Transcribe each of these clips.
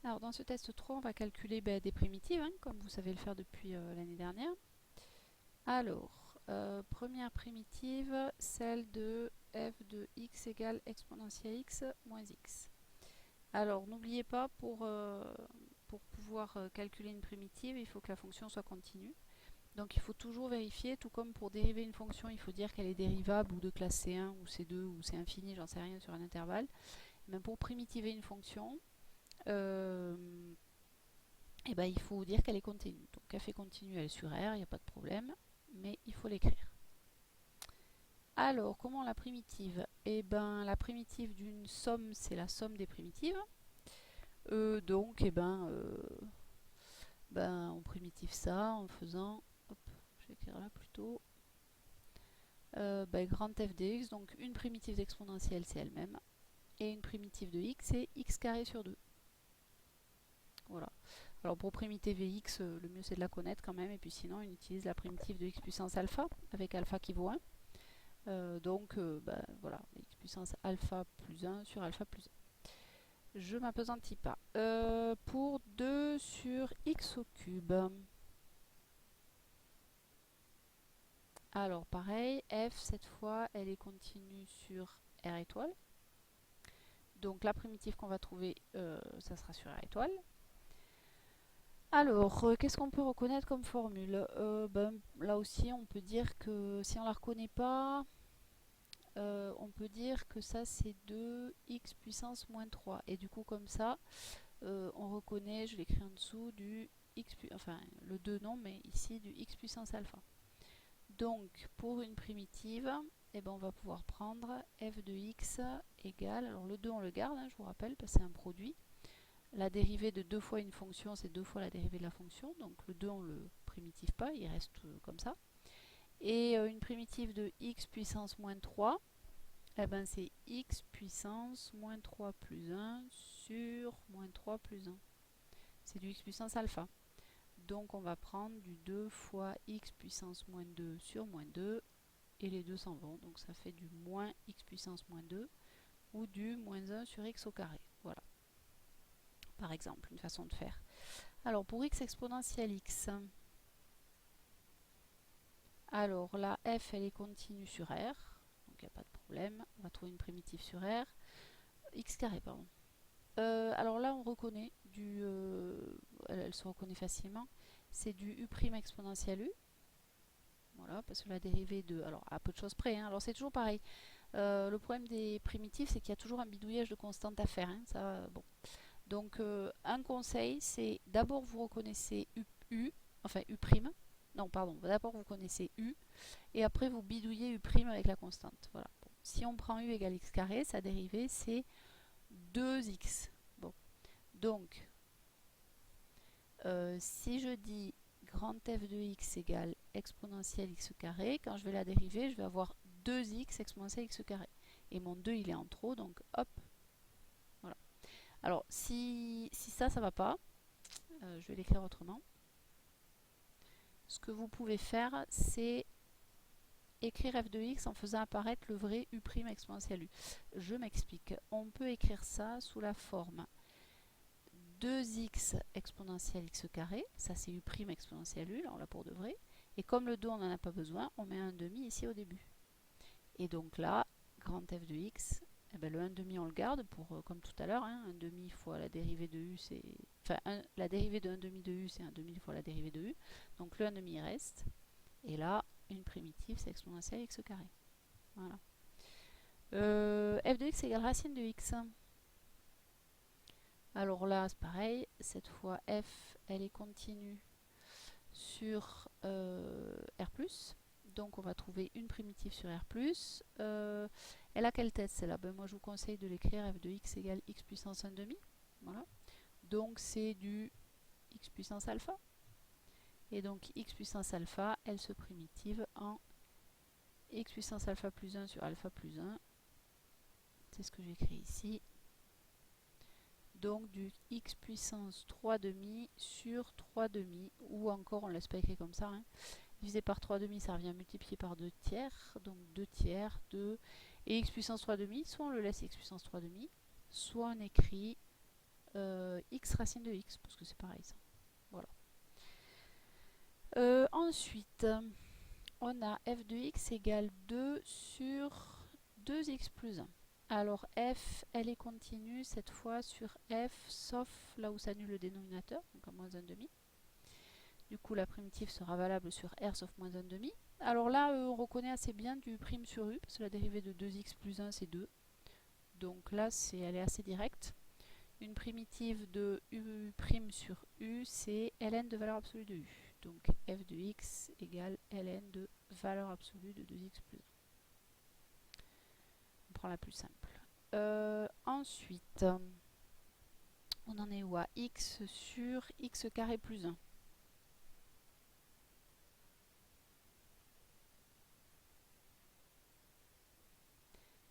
Alors dans ce test 3, on va calculer des primitives, hein, comme vous savez le faire depuis l'année dernière. Alors, première primitive, celle de f de x égale exponentielle x moins x. Alors n'oubliez pas, pour pouvoir calculer une primitive, il faut que la fonction soit continue. Donc il faut toujours vérifier, tout comme pour dériver une fonction, il faut dire qu'elle est dérivable ou de classe C1 ou C2 ou C infini, j'en sais rien, sur un intervalle. Mais pour primitiver une fonction, il faut dire qu'elle est continue. Donc f est continue, elle est sur R, il n'y a pas de problème, mais il faut l'écrire. Alors, comment la primitive? La primitive d'une somme, c'est la somme des primitives. On primitive ça en faisant, hop, je vais écrire là plutôt, grand f de x, donc une primitive d'exponentielle, c'est elle-même, et une primitive de x, c'est x carré sur 2. Voilà. Alors pour primitiver x, le mieux c'est de la connaître quand même, et puis sinon on utilise la primitive de x puissance alpha, avec alpha qui vaut 1. Voilà, x puissance alpha plus 1 sur alpha plus 1. Je m'appesantis pas. Pour 2 sur x au cube. Alors pareil, f cette fois elle est continue sur r étoile. Donc la primitive qu'on va trouver, ça sera sur r étoile. Alors, qu'est-ce qu'on peut reconnaître comme formule? Là aussi, on peut dire que si on ne la reconnaît pas, on peut dire que ça c'est 2x puissance moins 3. Et du coup, comme ça, on reconnaît, je l'écris en dessous, du x, enfin le 2 non, mais ici du x puissance alpha. Donc, pour une primitive, on va pouvoir prendre f de x égale, alors le 2 on le garde, hein, je vous rappelle, parce que c'est un produit. La dérivée de 2 fois une fonction, c'est 2 fois la dérivée de la fonction. Donc le 2, on ne le primitive pas, il reste comme ça. Et une primitive de x puissance moins 3, c'est x puissance moins 3 plus 1 sur moins 3 plus 1. C'est du x puissance alpha. Donc on va prendre du 2 fois x puissance moins 2 sur moins 2. Et les deux s'en vont. Donc ça fait du moins x puissance moins 2 ou du moins 1 sur x au carré. Voilà. Par exemple, une façon de faire. Alors pour x exponentielle x, alors la f elle est continue sur R, donc il n'y a pas de problème, on va trouver une primitive sur R, x carré pardon. Alors là on reconnaît elle se reconnaît facilement, c'est du u' exponentielle u, voilà, parce que la dérivée de, alors à peu de choses près, hein, alors c'est toujours pareil, le problème des primitives c'est qu'il y a toujours un bidouillage de constantes à faire, hein, ça, bon. Donc un conseil, c'est d'abord vous reconnaissez u, enfin u', non pardon, d'abord vous connaissez u, et après vous bidouillez u' avec la constante. Voilà. Bon. Si on prend u égale x carré, sa dérivée c'est 2x. Bon. Donc, si je dis grand f de x égale exponentielle x carré, quand je vais la dériver, je vais avoir 2x exponentielle x carré. Et mon 2 il est en trop, donc hop, voilà. Alors, si ça va pas, je vais l'écrire autrement. Ce que vous pouvez faire, c'est écrire f de x en faisant apparaître le vrai u' exponentielle u. Je m'explique. On peut écrire ça sous la forme 2x exponentielle x carré, ça c'est u' exponentielle u, là on l'a pour de vrai. Et comme le 2 on n'en a pas besoin, on met un demi ici au début. Et donc là, grand f de x, le 1 demi on le garde pour comme tout à l'heure, hein, 1 demi fois la dérivée de u, c'est. Enfin, la dérivée de 1 demi de u, c'est 1 demi fois la dérivée de u. Donc le 1 demi reste. Et là, une primitive, c'est exponentielle x carré. Voilà. F de x égale racine de x. Alors là, c'est pareil. Cette fois, f, elle est continue sur R+. Donc on va trouver une primitive sur R+. Elle a quelle tête celle-là? Moi je vous conseille de l'écrire f de x égale x puissance 1 demi. Voilà. Donc c'est du x puissance alpha. Et donc x puissance alpha, elle se primitive en x puissance alpha plus 1 sur alpha plus 1. C'est ce que j'écris ici. Donc du x puissance 3 demi sur 3 demi, ou encore on ne laisse pas écrit comme ça, hein. Divisé par 3 demi, ça revient multiplié par 2 tiers, donc 2 tiers, 2, et x puissance 3 demi, soit on le laisse x puissance 3 demi, soit on écrit x racine de x, parce que c'est pareil ça. Voilà. Ensuite, on a f de x égale 2 sur 2x plus 1. Alors f, elle est continue cette fois sur f, sauf là où s'annule le dénominateur, donc à moins 1 demi. Du coup, la primitive sera valable sur r sauf moins 1 demi. Alors là, on reconnaît assez bien du prime sur u, parce que la dérivée de 2x plus 1, c'est 2. Donc là, elle est assez directe. Une primitive de u' sur u, c'est ln de valeur absolue de u. Donc f de x égale ln de valeur absolue de 2x plus 1. On prend la plus simple. Ensuite, on en est où à x sur x carré plus 1.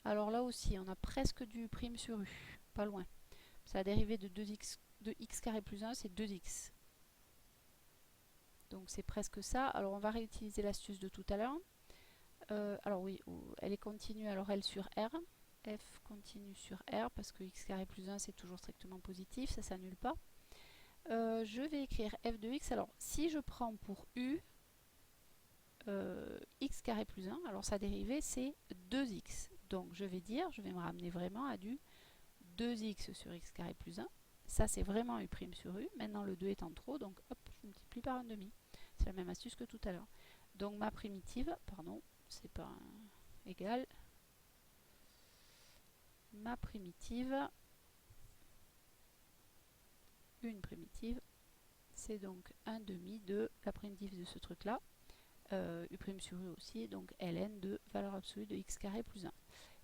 Alors là aussi, on a presque du prime sur u, pas loin. La dérivée de 2x de x carré plus 1, c'est 2x. Donc c'est presque ça. Alors on va réutiliser l'astuce de tout à l'heure. Alors oui, elle est continue, alors L sur R. F continue sur R, parce que x carré plus 1, c'est toujours strictement positif, ça s'annule pas. Je vais écrire f de x. Alors si je prends pour u x carré plus 1, alors sa dérivée c'est 2x. Donc je vais me ramener vraiment à du 2x sur x carré plus 1. Ça c'est vraiment u' sur u. Maintenant le 2 étant trop, donc hop, je multiplie par 1,5. C'est la même astuce que tout à l'heure. Donc ma primitive, pardon, c'est pas égal. Ma primitive, une primitive, c'est donc 1,5 de la primitive de ce truc là. U' sur u aussi, donc ln de valeur absolue de x carré plus 1.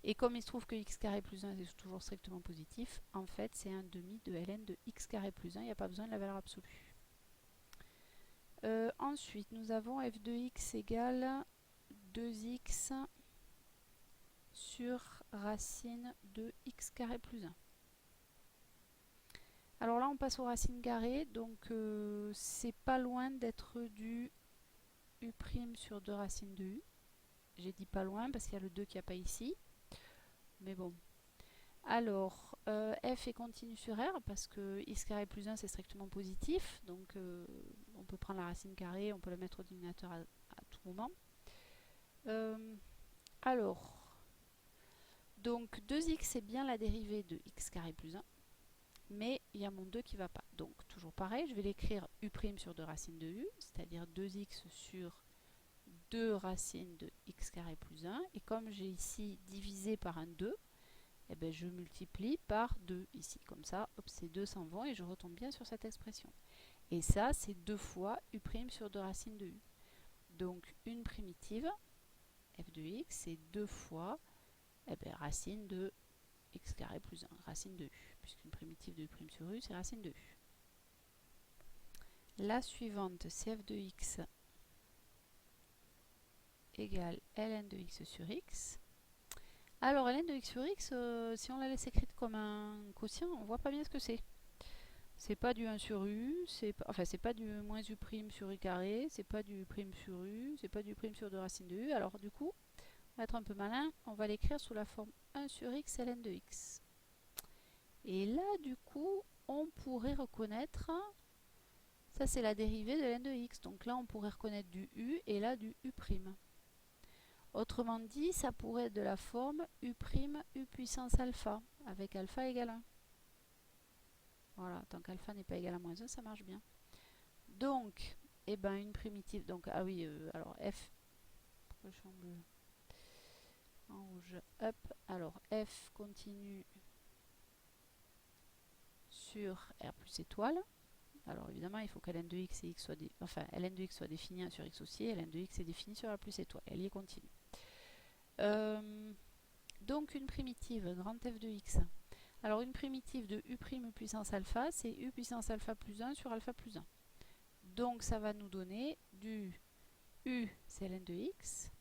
Et comme il se trouve que x carré plus 1 est toujours strictement positif, en fait c'est 1,5 de ln de x carré plus 1, il n'y a pas besoin de la valeur absolue. Ensuite, nous avons f de x égale 2x sur racine de x carré plus 1. Alors là, on passe aux racines carrées, donc c'est pas loin d'être du u' sur 2 racines de u. J'ai dit pas loin parce qu'il y a le 2 qui n'y a pas ici. Mais bon. Alors, f est continu sur r parce que x carré plus 1 c'est strictement positif. Donc on peut prendre la racine carrée, on peut la mettre au dénominateur à tout moment. Alors, donc 2x c'est bien la dérivée de x carré plus 1. Mais il y a mon 2 qui ne va pas. Donc toujours pareil, je vais l'écrire u' sur 2 racines de u, c'est-à-dire 2x sur 2 racines de x carré plus 1. Et comme j'ai ici divisé par un 2, eh ben je multiplie par 2 ici. Comme ça, hop, ces 2 s'en vont et je retombe bien sur cette expression. Et ça, c'est 2 fois u' sur 2 racines de u. Donc une primitive, f de x, c'est 2 fois racine de x carré plus 1, racine de u, puisqu'une primitive de u' sur u, c'est racine de u. La suivante, c'est f de x égale ln de x sur x. Alors ln de x sur x, si on la laisse écrite comme un quotient, on voit pas bien ce que c'est. C'est pas du 1 sur u, c'est pas du moins u' sur u carré, c'est pas du u' sur u, c'est pas du u' sur 2 racines de u. Alors du coup, on va être un peu malin, on va l'écrire sous la forme 1 sur x ln de x. Et là, du coup, on pourrait reconnaître, ça c'est la dérivée de ln de x. Donc là, on pourrait reconnaître du u et là du u'. Autrement dit, ça pourrait être de la forme u' u puissance alpha, avec alpha égale 1. Voilà, tant qu'alpha n'est pas égal à moins 1, ça marche bien. Donc, eh ben, une primitive, donc, ah oui, alors f, pourquoi je suis en bleu, en rouge, hop, alors f continue sur r plus étoile. Alors évidemment, il faut que ln de x et x soit, ln de x soit défini sur x aussi, et ln de x est défini sur r plus étoile, elle y est continue. Donc une primitive, grand f de x. Alors une primitive de u' puissance alpha, c'est u puissance alpha plus 1 sur alpha plus 1. Donc ça va nous donner du u, c'est ln de x,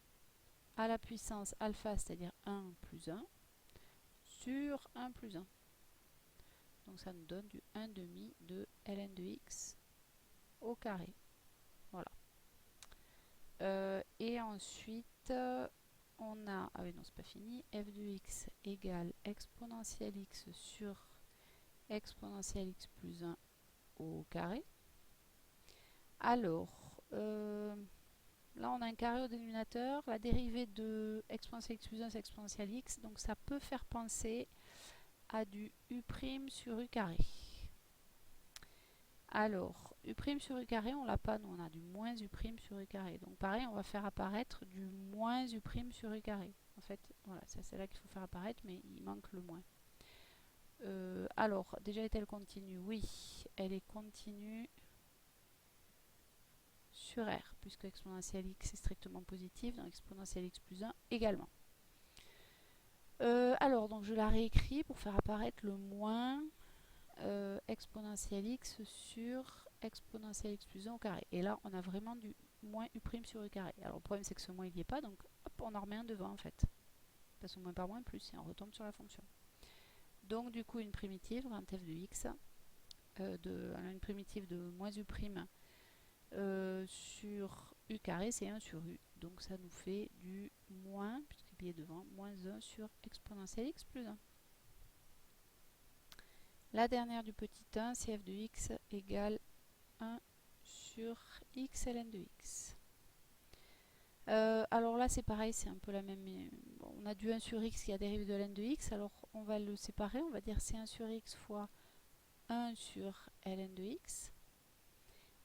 à la puissance alpha, c'est-à-dire 1 plus 1, sur 1 plus 1. Donc ça nous donne du 1,5 de ln de x au carré. Voilà. Et ensuite, on a, ah oui non c'est pas fini, f de x égale exponentielle x sur exponentielle x plus 1 au carré. Alors, là on a un carré au dénominateur, la dérivée de exponentielle x plus 1 c'est exponentielle x, donc ça peut faire penser à du u' sur u carré. Alors, u' sur u carré, on l'a pas, nous on a du moins u' sur u carré. Donc pareil, on va faire apparaître du moins u' sur u carré. En fait, voilà, c'est là qu'il faut faire apparaître, mais il manque le moins. Alors, déjà est-elle continue? Oui, elle est continue sur R, puisque exponentielle x est strictement positive, donc exponentielle x plus 1 également. Alors, donc je la réécris pour faire apparaître le moins exponentielle x sur exponentielle x plus 1 au carré. Et là, on a vraiment du moins u' sur u carré. Alors, le problème, c'est que ce moins, il n'y est pas, donc hop, on en remet un devant, en fait. Parce que moins par moins, plus, et on retombe sur la fonction. Donc, du coup, une primitive, grand f de x, une primitive de moins u' sur u carré, c'est 1 sur u. Donc, ça nous fait du moins, puisqu'il est devant, moins 1 sur exponentielle x plus 1. La dernière du petit 1, c'est f de x égale 1 sur x ln de x. Alors là c'est pareil, c'est un peu la même. Bon, on a du 1 sur x qui a dérivé de ln de x, alors on va le séparer, on va dire c'est 1 sur x fois 1 sur ln de x.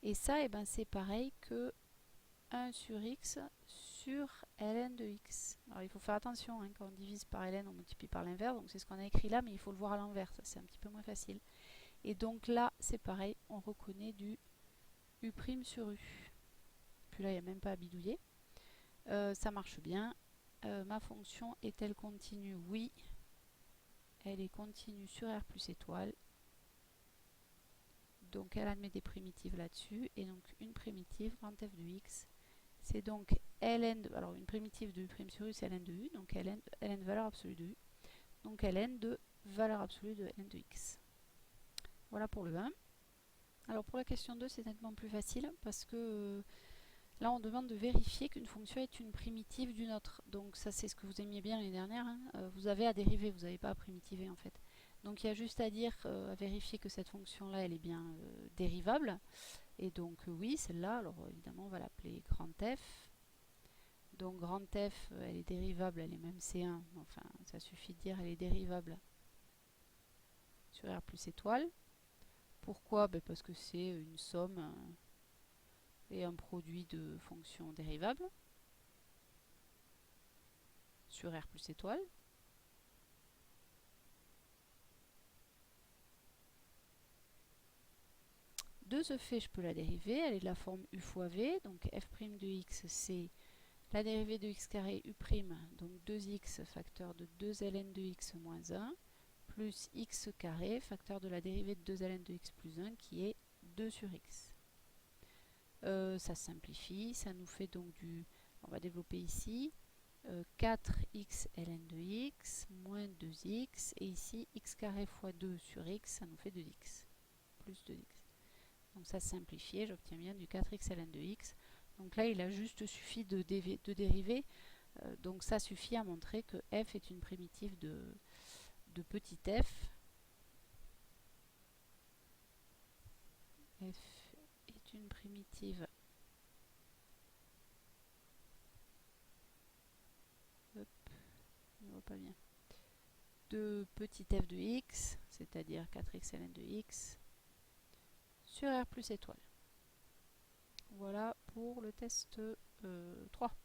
Et ça, ben, c'est pareil que 1 sur x sur ln de x. Alors il faut faire attention, hein, quand on divise par ln, on multiplie par l'inverse, donc c'est ce qu'on a écrit là, mais il faut le voir à l'envers, ça c'est un petit peu moins facile. Et donc là, c'est pareil, on reconnaît du u' sur u. Puis là, il n'y a même pas à bidouiller. Ça marche bien. Ma fonction est-elle continue? Oui. Elle est continue sur R plus étoile. Donc elle admet des primitives là-dessus. Et donc une primitive, grand f de x, c'est donc ln de, alors une primitive de u' sur u, c'est ln de u. Donc ln valeur absolue de u. Donc ln de valeur absolue de ln de x. Voilà pour le 1. Alors pour la question 2, c'est nettement plus facile parce que là, on demande de vérifier qu'une fonction est une primitive d'une autre. Donc ça, c'est ce que vous aimiez bien l'année dernière. Hein. Vous avez à dériver, vous n'avez pas à primitiver en fait. Donc il y a juste à dire, à vérifier que cette fonction-là, elle est bien dérivable. Et donc oui, celle-là, alors évidemment, on va l'appeler grand f. Donc grand f, elle est dérivable, elle est même C1. Enfin, ça suffit de dire elle est dérivable sur R plus étoile. Pourquoi? Ben parce que c'est une somme et un produit de fonctions dérivables sur R plus étoile. De ce fait, je peux la dériver, elle est de la forme u fois v, donc f' de x, c'est la dérivée de x carré u', donc 2x facteur de 2ln de x moins 1, plus x carré, facteur de la dérivée de 2ln de x plus 1, qui est 2 sur x. Ça simplifie, ça nous fait donc du, on va développer ici, 4x ln de x moins 2x, et ici x carré fois 2 sur x, ça nous fait 2x, plus 2x. Donc ça simplifié, j'obtiens bien du 4x ln de x. Donc là, il a juste suffi de dériver. Donc ça suffit à montrer que f est une primitive de petit f. F est une primitive hop, je ne vois pas bien, de petit f de x, c'est-à-dire 4x ln de x, sur R plus étoile. Voilà pour le test 3.